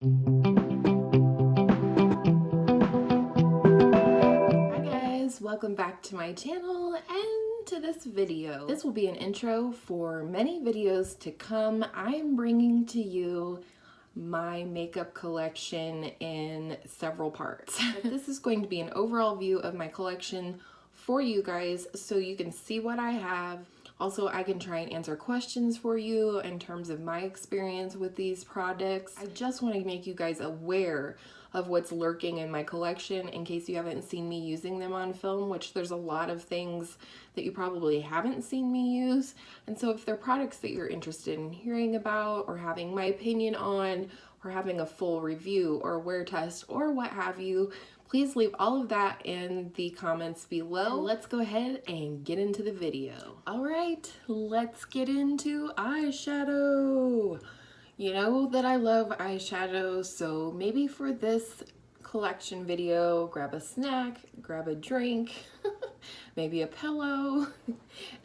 Hi guys, welcome back to my channel and to this video. This will be an intro for many videos to come. I'm bringing to you my makeup collection in several parts. This is going to be an overall view of my collection for you guys so you can see what I have. Also, I can try and answer questions for you in terms of my experience with these products. I just want to make you guys aware of what's lurking in my collection in case you haven't seen me using them on film, which there's a lot of things that you probably haven't seen me use. And so if they're products that you're interested in hearing about or having my opinion on or having a full review or wear test or what have you, please leave all of that in the comments below. Let's go ahead and get into the video. All right, let's get into eyeshadow. You know that I love eyeshadow, so maybe for this collection video, grab a snack, grab a drink, maybe a pillow,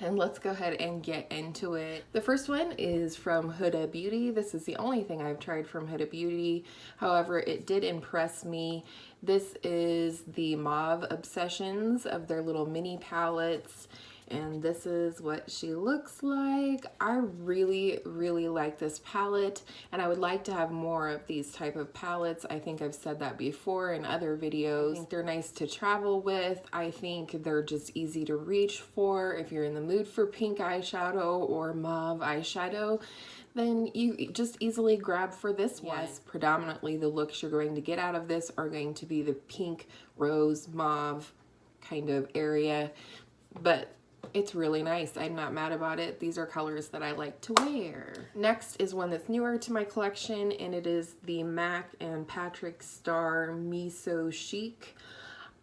and let's go ahead and get into it. The first one is from Huda Beauty. This is the only thing I've tried from Huda Beauty. However, it did impress me. This is the Mauve Obsessions of their little mini palettes. And this is what she looks like. I really like this palette, and I would like to have more of these type of palettes. I think I've said that before in other videos. I think they're nice to travel with. I think they're just easy to reach for. If you're in the mood for pink eyeshadow or mauve eyeshadow, then you just easily grab for this one. Yes, predominantly the looks you're going to get out of this are going to be the pink, rose, mauve kind of area, but it's really nice. I'm not mad about it. These are colors that I like to wear. Next is one that's newer to my collection, and it is the MAC and Patrick Star Miso Chic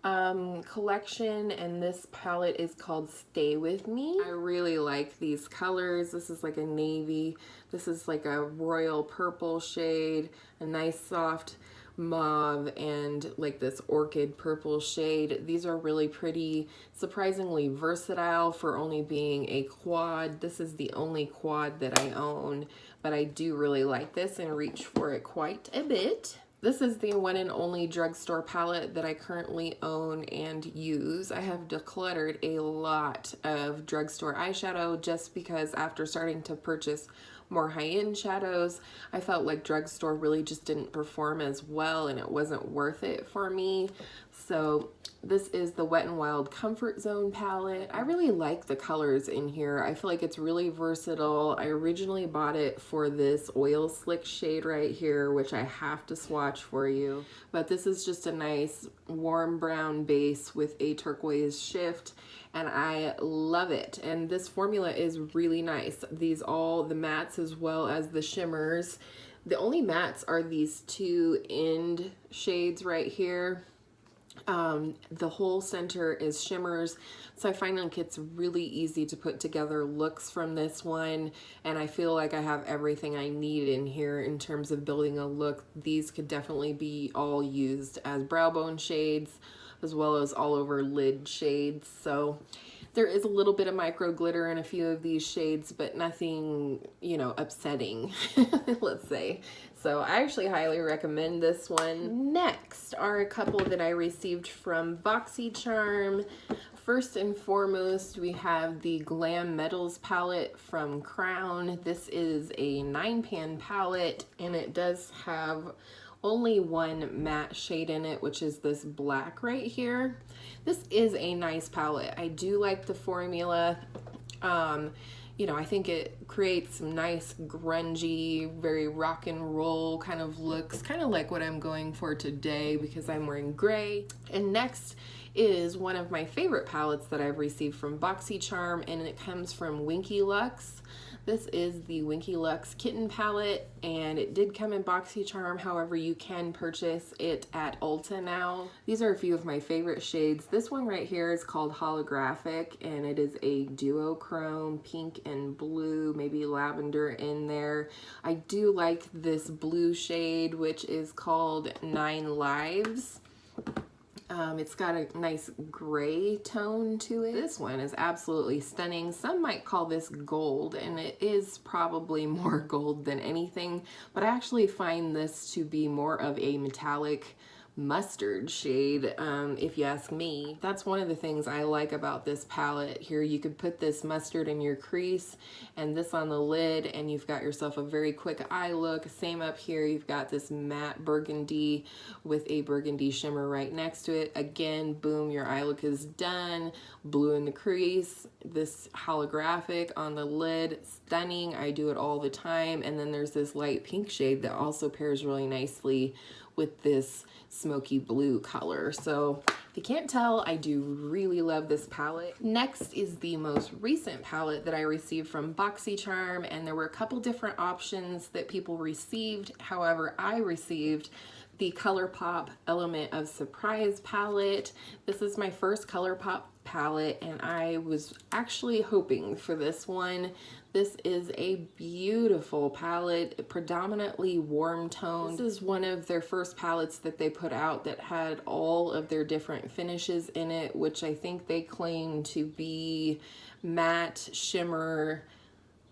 collection, and this palette is called Stay With Me. I really like these colors. This is like a navy. This is like a royal purple shade, a nice soft mauve, and like this orchid purple shade. These are really pretty, surprisingly versatile for only being a quad. This is the only quad that I own, but I do really like this and reach for it quite a bit. This is the one and only drugstore palette that I currently own and use. I have decluttered a lot of drugstore eyeshadow just because after starting to purchase more high-end shadows, I felt like drugstore really just didn't perform as well and it wasn't worth it for me. So this is the Wet n Wild Comfort Zone palette. I really like the colors in here. I feel like it's really versatile. I originally bought it for this oil slick shade right here, which I have to swatch for you. But this is just a nice warm brown base with a turquoise shift, and I love it. And this formula is really nice. These all, the mattes as well as the shimmers. The only mattes are these two end shades right here. The whole center is shimmers, so I find like it's really easy to put together looks from this one, and I feel like I have everything I need in here in terms of building a look. These could definitely be all used as brow bone shades as well as all over lid shades. So there is a little bit of micro glitter in a few of these shades, but nothing, you know, upsetting, let's say. So I actually highly recommend this one. Next are a couple that I received from BoxyCharm. First and foremost, we have the Glam Metals palette from Crown. This is a 9-pan palette, and it does have only one matte shade in it, which is this black right here. This is a nice palette. I do like the formula. You know, I think it creates some nice grungy, very rock and roll kind of looks, kind of like what I'm going for today because I'm wearing gray. And next is one of my favorite palettes that I've received from BoxyCharm, and it comes from Winky Lux. This is the Winky Lux Kitten palette, and it did come in BoxyCharm. However, you can purchase it at Ulta now. These are a few of my favorite shades. This one right here is called Holographic, and it is a duochrome, pink and blue, maybe lavender in there. I do like this blue shade, which is called 9 Lives. It's got a nice gray tone to it. This one is absolutely stunning. Some might call this gold, and it is probably more gold than anything, but I actually find this to be more of a metallic mustard shade, if you ask me. That's one of the things I like about this palette here. You could put this mustard in your crease and this on the lid, and you've got yourself a very quick eye look. Same up here, you've got this matte burgundy with a burgundy shimmer right next to it. Again, boom, your eye look is done. Blue in the crease, this holographic on the lid, stunning. I do it all the time. And then there's this light pink shade that also pairs really nicely with this smoky blue color. So if you can't tell, I do really love this palette. Next is the most recent palette that I received from BoxyCharm, and there were a couple different options that people received. However, I received the ColourPop Element of Surprise palette. This is my first ColourPop palette, and I was actually hoping for this one. This is a beautiful palette, predominantly warm tone. This is one of their first palettes that they put out that had all of their different finishes in it, which I think they claim to be matte, shimmer,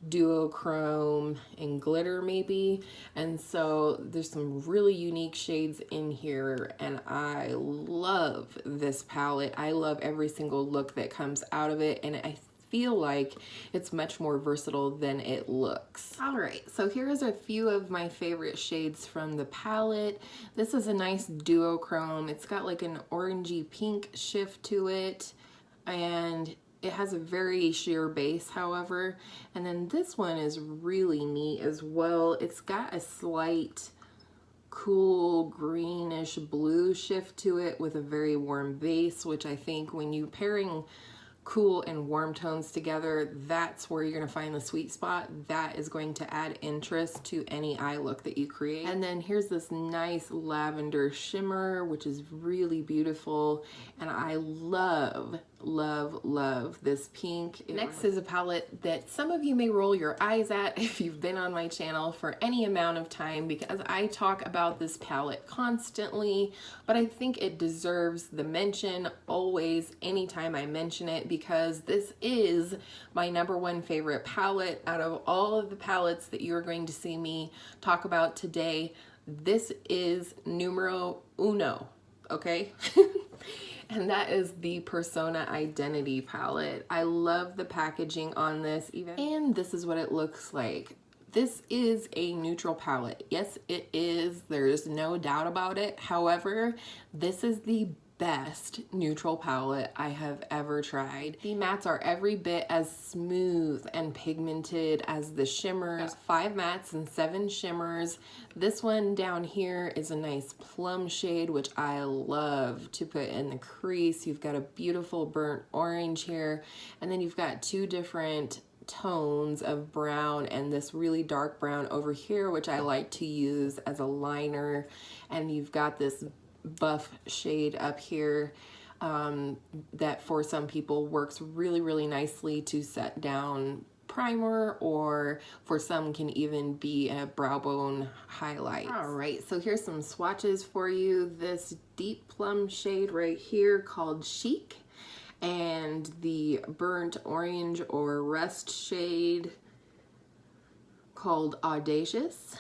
duochrome, and glitter maybe. And so there's some really unique shades in here, and I love this palette. I love every single look that comes out of it, and I feel like it's much more versatile than it looks. All right, so here's a few of my favorite shades from the palette. This is a nice duochrome. It's got like an orangey pink shift to it, and it has a very sheer base, however. And then this one is really neat as well. It's got a slight cool greenish blue shift to it with a very warm base, which I think when you pairing cool and warm tones together, that's where you're going to find the sweet spot. That is going to add interest to any eye look that you create. And then here's this nice lavender shimmer, which is really beautiful, and I love this pink. Next is a palette that some of you may roll your eyes at if you've been on my channel for any amount of time, because I talk about this palette constantly, but I think it deserves the mention always, anytime I mention it, because this is my #1 favorite palette out of all of the palettes that you're going to see me talk about today. This is numero uno, okay? And that is the Persona Identity palette. I love the packaging on this even. And this is what it looks like. This is a neutral palette. Yes, it is. There's no doubt about it. However, this is the best neutral palette I have ever tried. The mattes are every bit as smooth and pigmented as the shimmers. 5 mattes and 7 shimmers. This one down here is a nice plum shade, which I love to put in the crease. You've got a beautiful burnt orange here, and then you've got 2 different tones of brown and this really dark brown over here, which I like to use as a liner. And you've got this buff shade up here that for some people works really nicely to set down primer, or for some can even be a brow bone highlight. All right, so here's some swatches for you. This deep plum shade right here called Chic, and the burnt orange or rust shade called Audacious.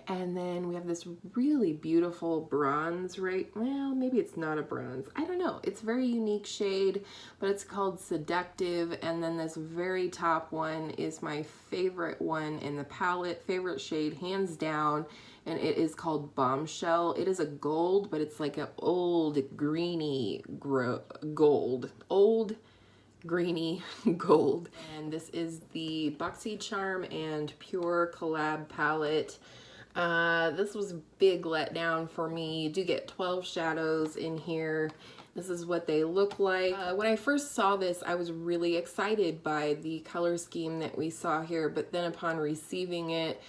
And then we have this really beautiful bronze well, maybe it's not a bronze. I don't know. It's a very unique shade, but it's called Seductive. And then this very top one is my favorite one in the palette, favorite shade hands down, and it is called Bombshell. It is a gold, but it's like an old greeny gold. Old greeny gold. And this is the BoxyCharm and Pure collab palette. This was a big letdown for me. You do get 12 shadows in here. This is what they look like. When I first saw this, I was really excited by the color scheme that we saw here, but then upon receiving it,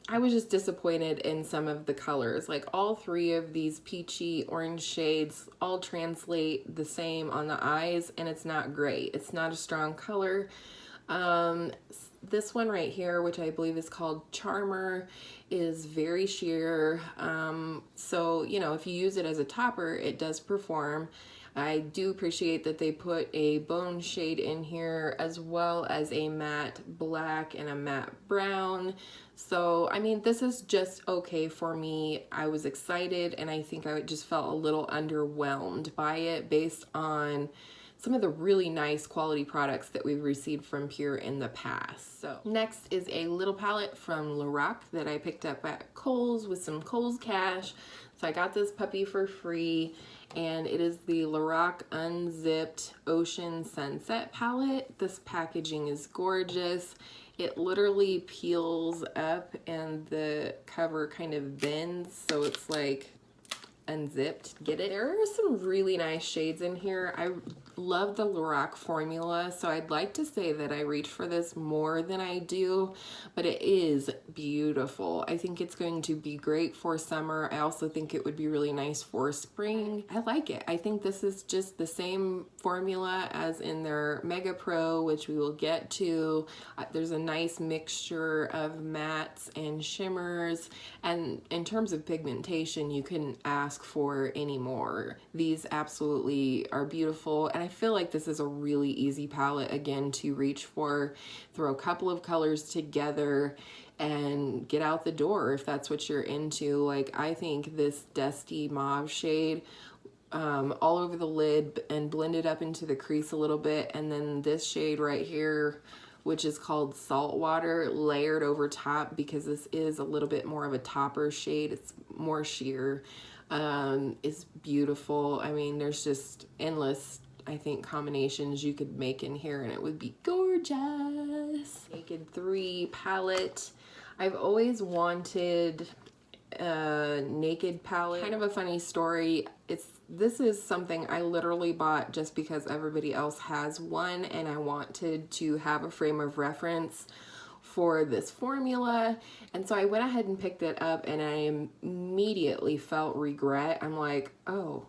I was just disappointed in some of the colors. Like all 3 of these peachy orange shades all translate the same on the eyes, and it's not great. It's not a strong color. This one right here, which I believe is called Charmer, is very sheer. So, you know, if you use it as a topper, it does perform. I do appreciate that they put a bone shade in here as well as a matte black and a matte brown. So, I mean, this is just okay for me. I was excited, and I think I just felt a little underwhelmed by it based on some of the really nice quality products that we've received from Pure in the past. So next is a little palette from Lorac that I picked up at Kohl's with some Kohl's cash. So I got this puppy for free, and it is the Lorac Unzipped Ocean Sunset palette. This packaging is gorgeous. It literally peels up and the cover kind of bends, so it's like unzipped. Get it? There are some really nice shades in here. I love the Lorac formula, so I'd like to say that I reach for this more than I do, but it is beautiful. I think it's going to be great for summer. I also think it would be really nice for spring. I like it. I think this is just the same formula as in their Mega Pro, which we will get to. There's a nice mixture of mattes and shimmers, and in terms of pigmentation, you couldn't ask for any more. These absolutely are beautiful, and I feel like this is a really easy palette, again, to reach for. Throw a couple of colors together and get out the door if that's what you're into. Like, I think this dusty mauve shade all over the lid and blended up into the crease a little bit, and then this shade right here, which is called Saltwater, layered over top, because this is a little bit more of a topper shade. It's more sheer. It's beautiful. I mean, there's just endless, I think, combinations you could make in here, and it would be gorgeous. Naked 3 palette. I've always wanted a Naked palette. Kind of a funny story. This is something I literally bought just because everybody else has one, and I wanted to have a frame of reference for this formula, and so I went ahead and picked it up, and I immediately felt regret. I'm like, oh,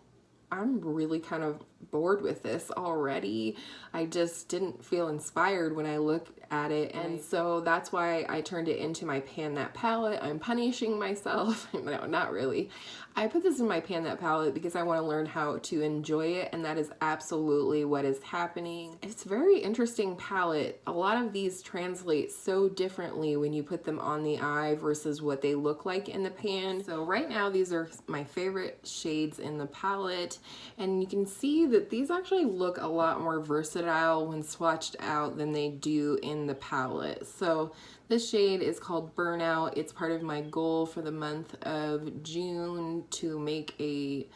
I'm really kind of bored with this already. I just didn't feel inspired when I looked at it, and so that's why I turned it into my Pan That palette. I'm punishing myself. No, not really. I put this in my Pan That palette because I want to learn how to enjoy it, and that is absolutely what is happening. It's a very interesting palette. A lot of these translate so differently when you put them on the eye versus what they look like in the pan. So right now, these are my favorite shades in the palette, and you can see that these actually look a lot more versatile when swatched out than they do in the palette. So this shade is called Burnout. It's part of my goal for the month of June to make a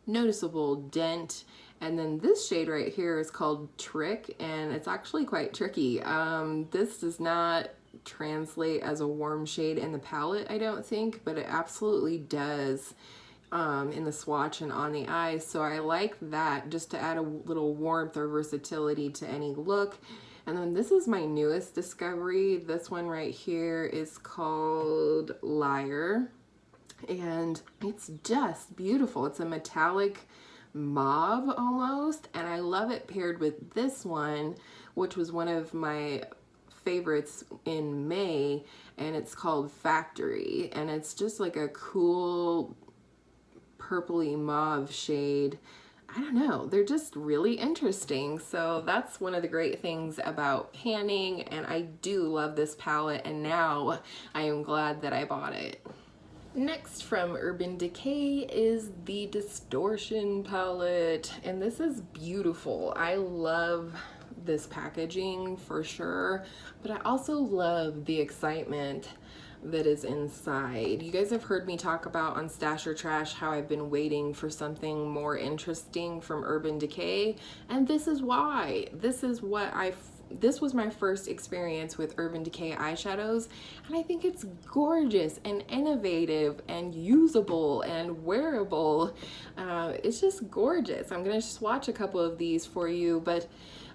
noticeable dent. And then this shade right here is called Trick, and it's actually quite tricky. This does not translate as a warm shade in the palette, I don't think, but it absolutely does in the swatch and on the eyes. So I like that, just to add a little warmth or versatility to any look. And then this is my newest discovery. This one right here is called Liar, and it's just beautiful. It's a metallic mauve almost, and I love it paired with this one, which was one of my favorites in May, and it's called Factory, and it's just like a cool purpley mauve shade. I don't know, they're just really interesting. So that's one of the great things about panning, and I do love this palette, and now I am glad that I bought it. Next from Urban Decay is the Distortion palette, and this is beautiful. I love this packaging for sure, but I also love the excitement that is inside. You guys have heard me talk about on Stash or Trash how I've been waiting for something more interesting from Urban Decay, and this is why. This was my first experience with Urban Decay eyeshadows, and I think it's gorgeous and innovative and usable and wearable. It's just gorgeous. I'm gonna swatch a couple of these for you, but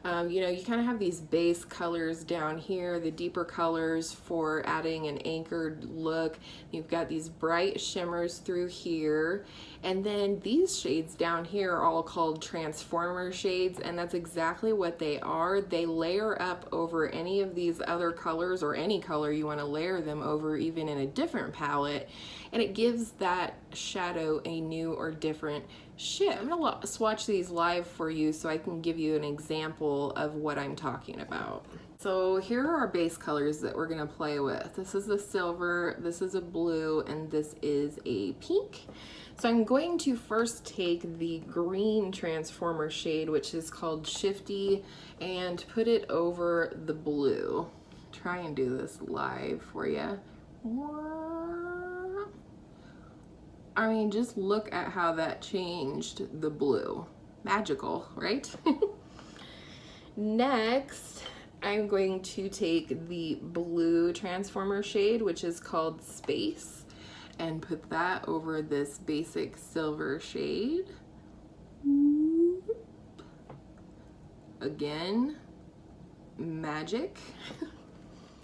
You know, you kind of have these base colors down here, the deeper colors for adding an anchored look. You've got these bright shimmers through here, and then these shades down here are all called transformer shades, and that's exactly what they are. They layer up over any of these other colors, or any color you want to layer them over, even in a different palette, and it gives that shadow a new or different shift. I'm gonna swatch these live for you so I can give you an example of what I'm talking about. So here are our base colors that we're gonna play with. This is a silver, this is a blue, and this is a pink. So I'm going to first take the green transformer shade, which is called Shifty, and put it over the blue. Try and do this live for you. I mean, just look at how that changed the blue. Magical, right? Next, I'm going to take the blue transformer shade, which is called Space, and put that over this basic silver shade. Again, magic.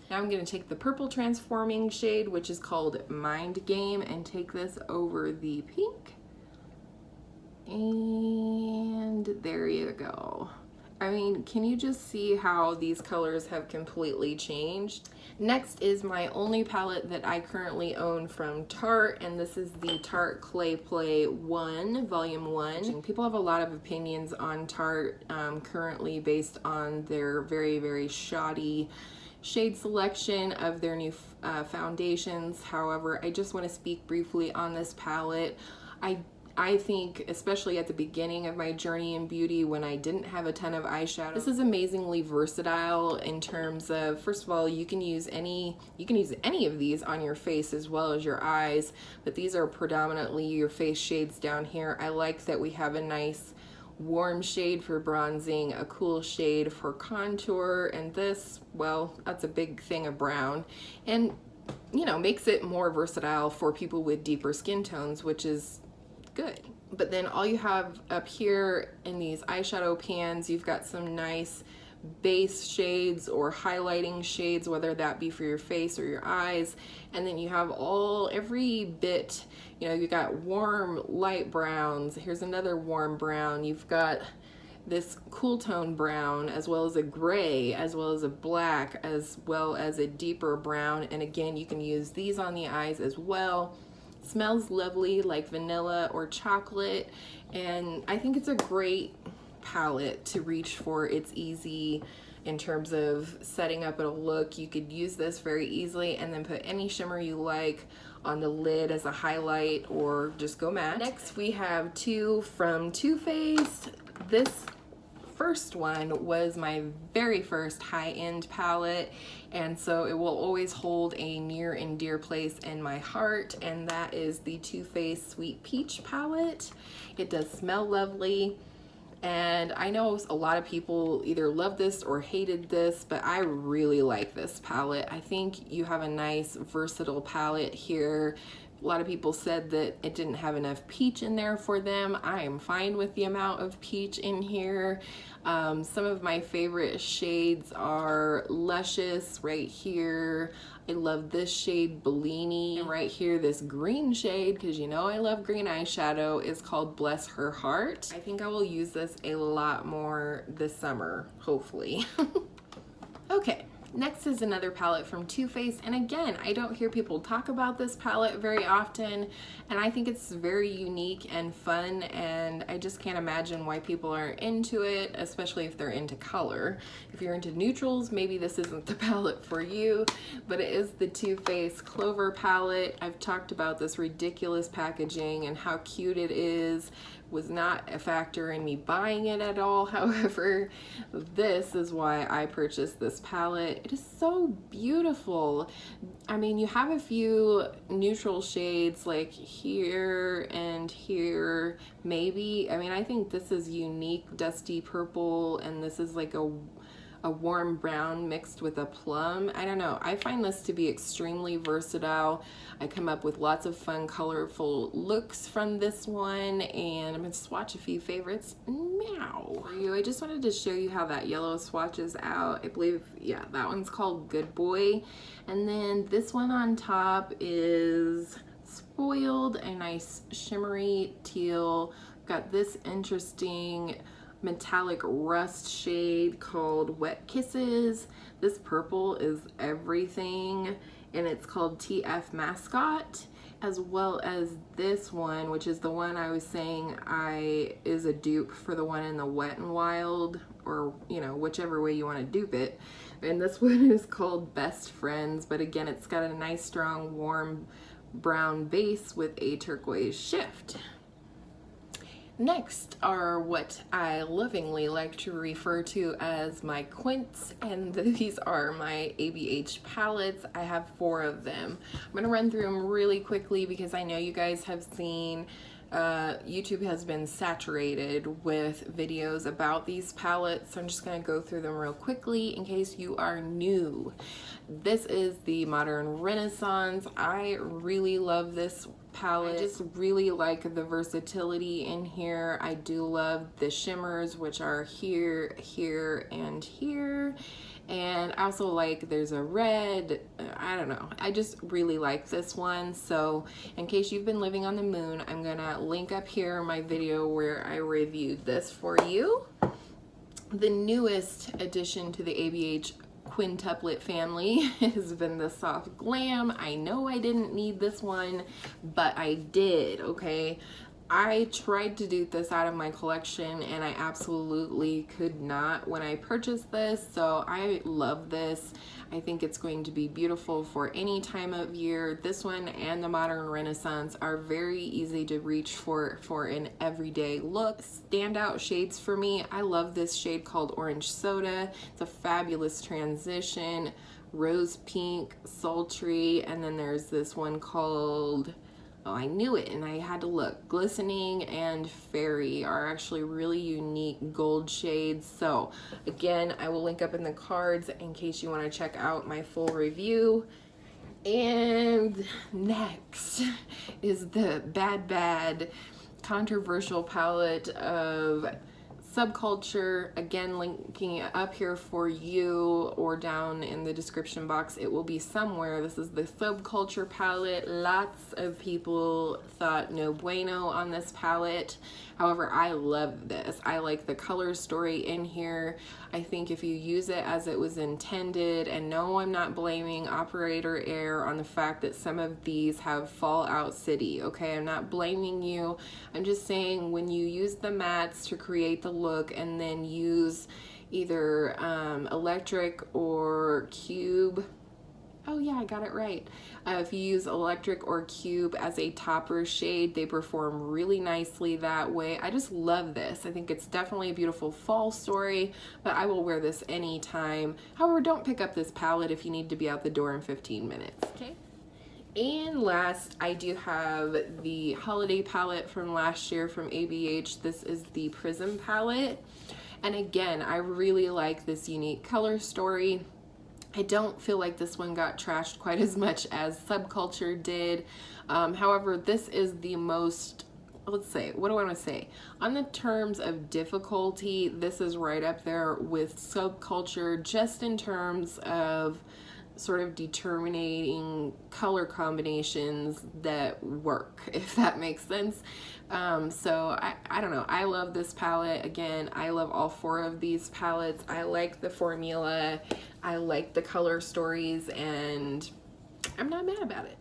Now I'm going to take the purple transforming shade, which is called Mind Game, and take this over the pink. And there you go. I mean, can you just see how these colors have completely changed? Next is my only palette that I currently own from Tarte, and this is the Tarte Clay Play 1, Volume 1. People have a lot of opinions on Tarte currently based on their very, very shoddy shade selection of their new foundations. However, I just want to speak briefly on this palette. I think, especially at the beginning of my journey in beauty when I didn't have a ton of eyeshadow, this is amazingly versatile in terms of, first of all, you can use any of these on your face as well as your eyes, but these are predominantly your face shades down here. I like that we have a nice warm shade for bronzing, a cool shade for contour, and this, well, that's a big thing of brown, and you know, makes it more versatile for people with deeper skin tones, which is good. But then all you have up here in these eyeshadow pans, you've got some nice base shades or highlighting shades, whether that be for your face or your eyes, and then you have every bit, you know, you got warm light browns. Here's another warm brown. You've got this cool tone brown, as well as a gray, as well as a black, as well as a deeper brown, and again, you can use these on the eyes as well. Smells lovely, like vanilla or chocolate, and I think it's a great palette to reach for. It's easy in terms of setting up a look. You could use this very easily and then put any shimmer you like on the lid as a highlight, or just go matte. Next we have two from Too Faced. This first one was my very first high-end palette, and so it will always hold a near and dear place in my heart, and that is the Too Faced Sweet Peach palette. It does smell lovely, and I know a lot of people either love this or hated this, but I really like this palette. I think you have a nice versatile palette here. A lot of people said that it didn't have enough peach in there for them. I am fine with the amount of peach in here. Some of my favorite shades are Luscious right here. I love this shade, Bellini. And right here, this green shade, because you know I love green eyeshadow, is called Bless Her Heart. I think I will use this a lot more this summer, hopefully. Okay. Next is another palette from Too Faced, and again, I don't hear people talk about this palette very often, and I think it's very unique and fun, and I just can't imagine why people aren't into it, especially if they're into color. If you're into neutrals, maybe this isn't the palette for you, but it is the Too Faced Clover palette. I've talked about this ridiculous packaging and how cute it is. Was not a factor in me buying it at all. However, this is why I purchased this palette. It is so beautiful. I mean, you have a few neutral shades like here and here, maybe. I mean, I think this is unique dusty purple, and this is like a a warm brown mixed with a plum. I don't know. I find this to be extremely versatile. I come up with lots of fun, colorful looks from this one, and I'm gonna swatch a few favorites now for you. I just wanted to show you how that yellow swatches out. I believe, yeah, that one's called Good Boy. And then this one on top is Spoiled, a nice shimmery teal. Got this interesting metallic rust shade called Wet Kisses. This purple is everything, and it's called TF Mascot, as well as this one, which is the one I was saying is a dupe for the one in the Wet n Wild, or you know, whichever way you want to dupe it. And this one is called Best Friends, but again, it's got a nice strong warm brown base with a turquoise shift. Next are what I lovingly like to refer to as my quints, and these are my ABH palettes. I have 4 of them. I'm gonna run through them really quickly because I know you guys have seen YouTube has been saturated with videos about these palettes, so I'm just gonna go through them real quickly in case you are new. This is the Modern Renaissance. I really love this palette. I just really like the versatility in here. I do love the shimmers, which are here, here, and here. And I also like, there's a red, I don't know. I just really like this one. So in case you've been living on the moon, I'm gonna link up here my video where I reviewed this for you. The newest addition to the ABH quintuplet family has been the Soft Glam. I know I didn't need this one, but I did, okay? I tried to do this out of my collection and I absolutely could not when I purchased this, so I love this. I think it's going to be beautiful for any time of year. This one and the Modern Renaissance are very easy to reach for an everyday look. Standout shades for me, I love this shade called Orange Soda. It's a fabulous transition. Rose Pink, Sultry, and then there's this one called, oh, I knew it and I had to look. Glistening and Fairy are actually really unique gold shades. So again, I will link up in the cards in case you want to check out my full review. And next is the Bad controversial palette of Subculture. Again, linking it up here for you or down in the description box. It will be somewhere. This is the Subculture palette. Lots of people thought no bueno on this palette. However, I love this. I like the color story in here. I think if you use it as it was intended, and no, I'm not blaming operator error on the fact that some of these have Fallout City, okay? I'm not blaming you. I'm just saying when you use the mattes to create the look and then use either electric or cube, oh yeah, I got it right. If you use electric or cube as a topper shade, they perform really nicely that way. I just love this. I think it's definitely a beautiful fall story, but I will wear this anytime. However, don't pick up this palette if you need to be out the door in 15 minutes, okay? And last, I do have the holiday palette from last year from ABH. This is the Prism palette. And again, I really like this unique color story. I don't feel like this one got trashed quite as much as Subculture did. However, this is the most, let's say, what do I want to say? On the terms of difficulty, this is right up there with Subculture, just in terms of sort of determining color combinations that work, if that makes sense. So I don't know, I love this palette. Again, I love all 4 of these palettes. I like the formula, I like the color stories, and I'm not mad about it.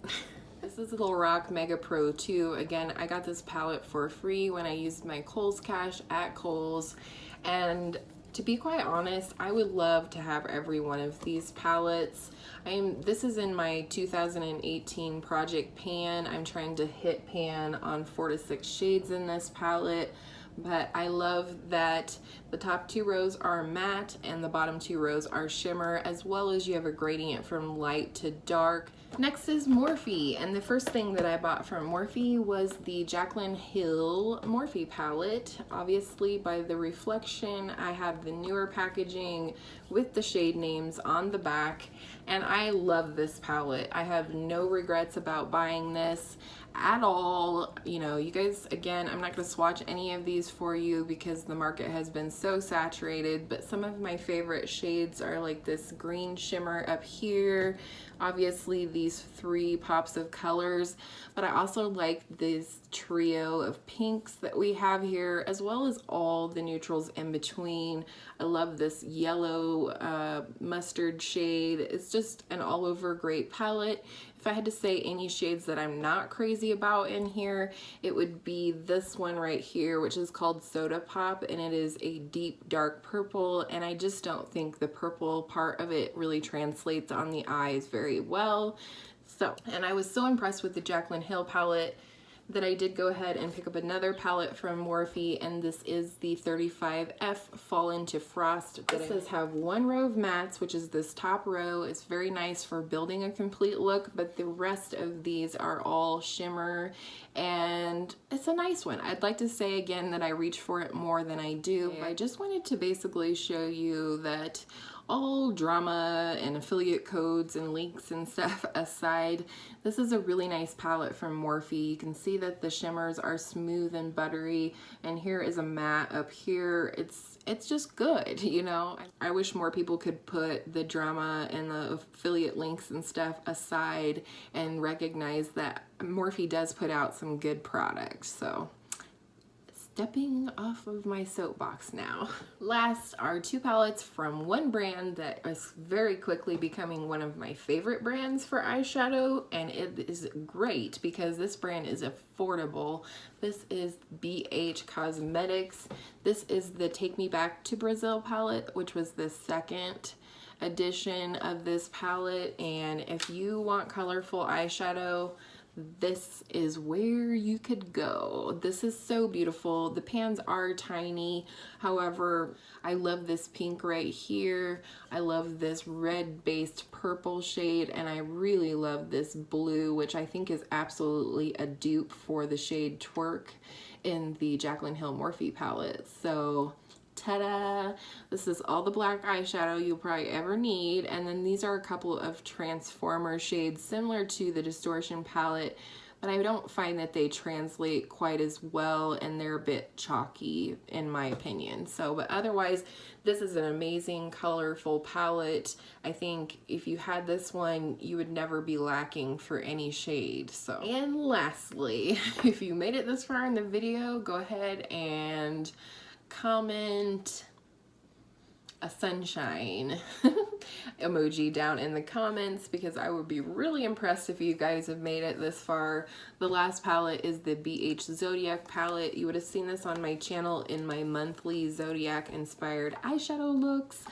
This is Little Rock Mega Pro 2. Again, I got this palette for free when I used my Kohl's Cash at Kohl's, and to be quite honest, I would love to have every one of these palettes. This is in my 2018 project pan. I'm trying to hit pan on 4 to 6 shades in this palette, but I love that the top 2 rows are matte and the bottom 2 rows are shimmer, as well as you have a gradient from light to dark. Next is Morphe, and the first thing that I bought from Morphe was the Jaclyn Hill Morphe palette. Obviously, by the reflection, I have the newer packaging with the shade names on the back, and I love this palette. I have no regrets about buying this at all. You know, you guys, again, I'm not going to swatch any of these for you because the market has been so saturated, but some of my favorite shades are like this green shimmer up here, obviously these 3 pops of colors, but I also like this trio of pinks that we have here, as well as all the neutrals in between. I love this yellow mustard shade. It's just an all over great palette. If I had to say any shades that I'm not crazy about in here, it would be this one right here, which is called Soda Pop, and it is a deep dark purple, and I just don't think the purple part of it really translates on the eyes very well. So, and I was so impressed with the Jaclyn Hill palette that I did go ahead and pick up another palette from Morphe, and this is the 35F Fall Into Frost. This does have 1 row of mattes, which is this top row. It's very nice for building a complete look, but the rest of these are all shimmer, and it's a nice one. I'd like to say again that I reach for it more than I do. I just wanted to basically show you that all drama and affiliate codes and links and stuff aside, this is a really nice palette from Morphe. You can see that the shimmers are smooth and buttery, and here is a matte up here. It's just good, you know. I wish more people could put the drama and the affiliate links and stuff aside and recognize that Morphe does put out some good products. So, stepping off of my soapbox now. Last are 2 palettes from one brand that is very quickly becoming one of my favorite brands for eyeshadow, and it is great because this brand is affordable. This is BH Cosmetics. This is the Take Me Back to Brazil palette, which was the 2nd edition of this palette, and if you want colorful eyeshadow, this is where you could go. This is so beautiful. The pans are tiny. However, I love this pink right here. I love this red based purple shade, and I really love this blue, which I think is absolutely a dupe for the shade Twerk in the Jaclyn Hill Morphe palette. So, ta-da! This is all the black eyeshadow you'll probably ever need, and then these are a couple of Transformer shades similar to the Distortion palette, but I don't find that they translate quite as well, and they're a bit chalky in my opinion. So, but otherwise, this is an amazing colorful palette. I think if you had this one, you would never be lacking for any shade. So, and lastly, if you made it this far in the video, go ahead and comment a sunshine emoji down in the comments, because I would be really impressed if you guys have made it this far. The last palette is the BH Zodiac palette. You would have seen this on my channel in my monthly Zodiac inspired eyeshadow looks,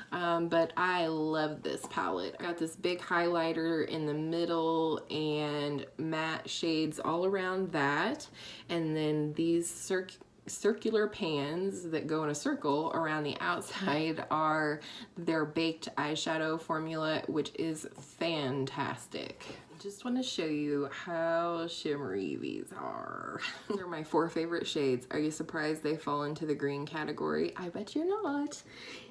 but I love this palette. I got this big highlighter in the middle and matte shades all around that, and then these circular pans that go in a circle around the outside are their baked eyeshadow formula, which is fantastic. Just want to show you how shimmery these are. They're my 4 favorite shades. Are you surprised they fall into the green category? I bet you're not.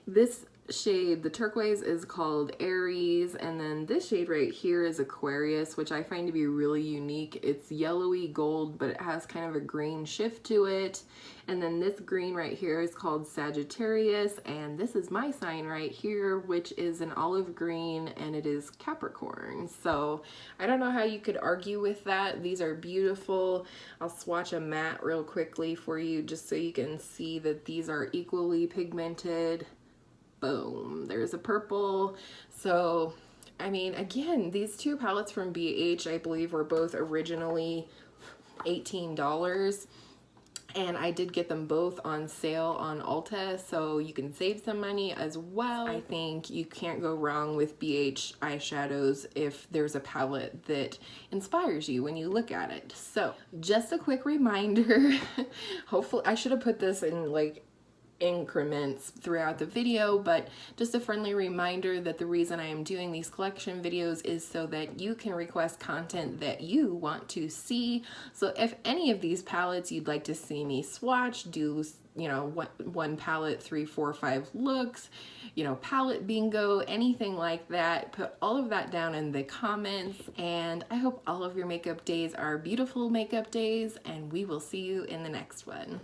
This shade, the turquoise, is called Aries, and then this shade right here is Aquarius, which I find to be really unique. It's yellowy gold, but it has kind of a green shift to it. And then this green right here is called Sagittarius, and this is my sign right here, which is an olive green, and it is Capricorn. So I don't know how you could argue with that. These are beautiful. I'll swatch a matte real quickly for you just so you can see that these are equally pigmented. Boom, there's a purple. So, I mean, again, these 2 palettes from BH, I believe, were both originally $18. And I did get them both on sale on Ulta, so you can save some money as well. I think you can't go wrong with BH eyeshadows if there's a palette that inspires you when you look at it. So just a quick reminder, hopefully I should have put this in like increments throughout the video, but just a friendly reminder that the reason I am doing these collection videos is so that you can request content that you want to see. So if any of these palettes you'd like to see me swatch, do, you know, one palette, 3, 4, 5 looks, you know, palette bingo, anything like that, put all of that down in the comments. And I hope all of your makeup days are beautiful makeup days, and we will see you in the next one.